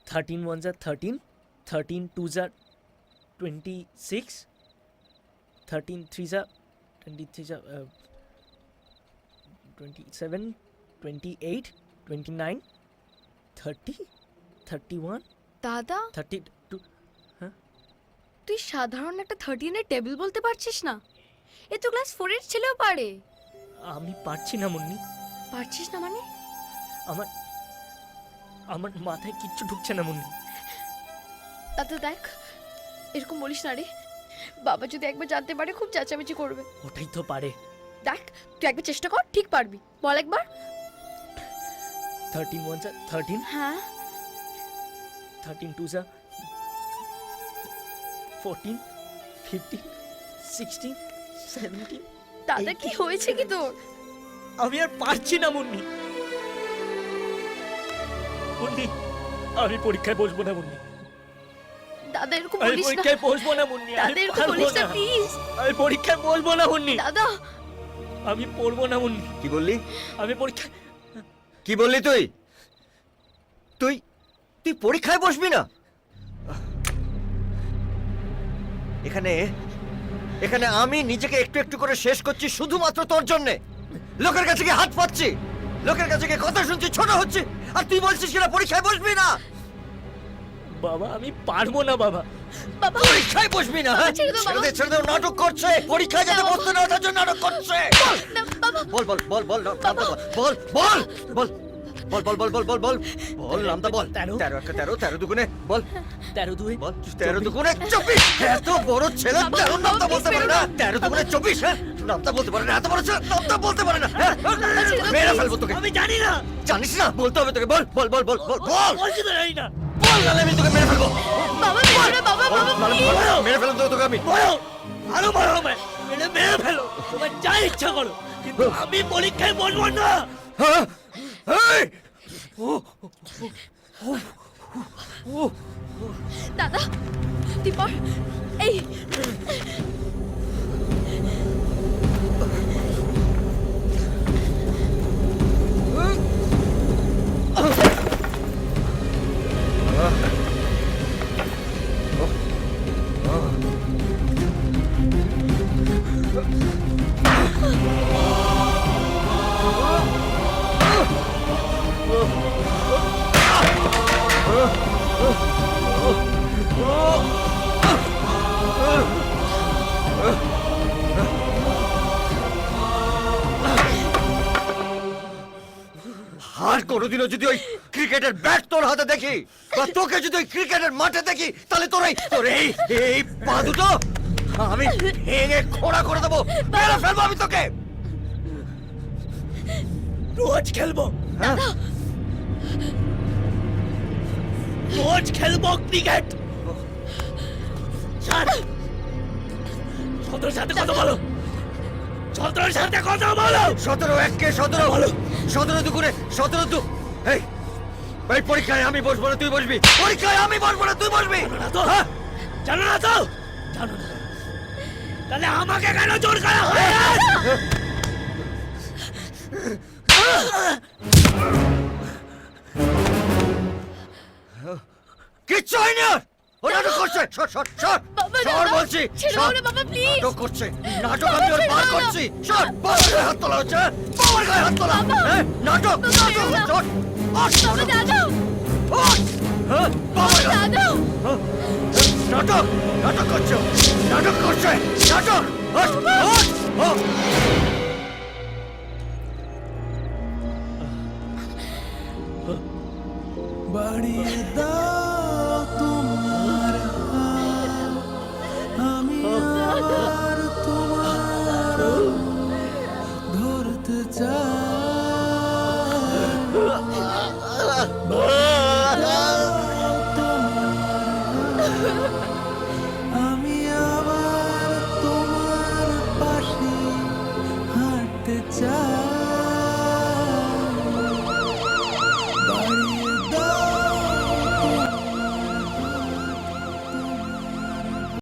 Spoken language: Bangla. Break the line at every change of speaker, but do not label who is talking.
13 ones are 13, 13 twos are 26, 13 threes are 23s are 27, 28, 29, 30, 31,
দাদা
32.
তুই সাধারণ একটা 13 এর টেবিল বলতে পারছিস না? এ তো ক্লাস 4 এর ছেলেও পারে।
আমি পারছি না মুন্নি,
পারছিস না মানে?
আমার আমার মাথায় কিচ্ছু ঢুকছে না মুন্নি।
দাদা দেখ, এরকম বলিস না রে। বাবা যদি একবার জানতে পারে খুব চেঁচামেচি করবে।
ওটাই তো পারে।
দেখ তুই একবার চেষ্টা কর, ঠিক পারবি। বল একবার।
13 ones are 13,
হ্যাঁ
13 twos are 14, 15, 16, 17.
দাদা কি হয়েছে কি তোর?
আমি আর পারছি না মুন্নি। মুন্নি, আমি পরীক্ষায় বসবো না মুন্নি।
দাদা এরকম
আমি
বলিস না।
পরীক্ষায় বসবো না মুন্নি। আমি
দাদা এরকম
পারবো
বলিস না
না।
প্লিজ।
আমি পরীক্ষায় বসবো না মুন্নি।
দাদা
আমি পড়বো না মুন্নি।
কি বললি?
আমি পরীক্ষায়
কি বললি তুই? তুই তুই পরীক্ষায় বসবি না? এখানে এখানে আমি নিজেকে একটু একটু করে শেষ করছি শুধুমাত্র তোর জন্যে। লোকের কাছে গিয়ে হাত পাচ্ছি, লোকের কাছে গিয়ে কথা শুনছি, ছোট হচ্ছে, আর তুই বলছিস কিনা পরীক্ষায় বসবি না।
বাবা আমি পারবো না বাবা।
বাবা
পরীক্ষায় বসবি না? হ্যাঁ?
ছেড়ে দাও বাবা।
ছেড়ে দে, নাটক করছে। পরীক্ষায় যাতে বসতে না তার জন্য নাটক করছে।
না, বাবা
বল বল বল বল নামটা বল বল বল বল বল বল বল বল বল বল নামটা বল।
13
13 13 দুগুণে বল
13 দুই
বল 13 দুগুণে 24। এত বড় ছেলে 13 নামটা বলতে পারে না। 13 দুগুণে 24। হ্যাঁ নামটা বলতে পারে না। এত বড় ছেলে নামটা বলতে পারে না। হ্যাঁ মেরে ফেলবো তোকে।
আমি জানি না।
জানিস না? বলতে হবে তোকে। বল বল বল বল বল বল
বলছি তো জানি না।
বল নাহলে আমি তোকে মেরে ফেলবো।
বাবা মেরো না বাবা,
বল,
বাবা
নাহলে
please।
মেরে ফেলবো তোকে আমি।
বলো আরো বলো আমায়। মেরে ফেলো, তোমার যা ইচ্ছা করো, কিন্তু আমি পরীক্ষায় বসবো না।
হ্যাঁ এই
দাদা তুই পড়। এই
আর কোনোদিনও যদি ওই ক্রিকেটের ব্যাট তোর হাতে দেখি, বা তোকে যদি ওই ক্রিকেটের মাঠে দেখি, তাহলে তোর এই পা দুটো আমি ভেঙে খোঁড়া করে দেবো, মেরে ফেলবো আমি তোকে।
রোজ খেলবো,
হ্যাঁ?
রোজ খেলবো ক্রিকেট। সতেরোর সাথে কথা বলো, 17 সাথে কথা বলো।
17 1 17
বলো।
17 দুগুণে 17 দু। এই এই পরীক্ষায় আমি বসবো না, তুই বসবি। পরীক্ষায় আমি বসবো না, তুই বসবি।
জানো না তো?
হ্যাঁ?
জানো না তো? জানো না, তাহলে আমাকে কেন জোর করা হয়?
কিচ্ছু হয়নি ওর। ও নাটক করছে। সর সর সর
বাবা,
সর
দাদা,
বলছি।
ছেড়ে
সর।
দাও না বাবা, please।
নাটক করছে, নাটক আমি ওর
ছেড়ে
বার
দাও না।
করছি। সর, বাবার গায়ে হাত তোলা হচ্ছে। বাবার গায়ে হাত তোলা।
বাবা।
হ্যাঁ? নাটক
বাবা,
নাটক
ছেড়ে দাও।
সর।
বাবা দাদা,
হ্যাঁ? বাবার গায়ে-
দাদা
হ্যাঁ? নাটক নাটক করছে ও। নাটক করছে নাটক। Hot, hot, hot.
বাড়িয়ে দাও তোমার হাত, আমি আর তোমার ধরতে চাই।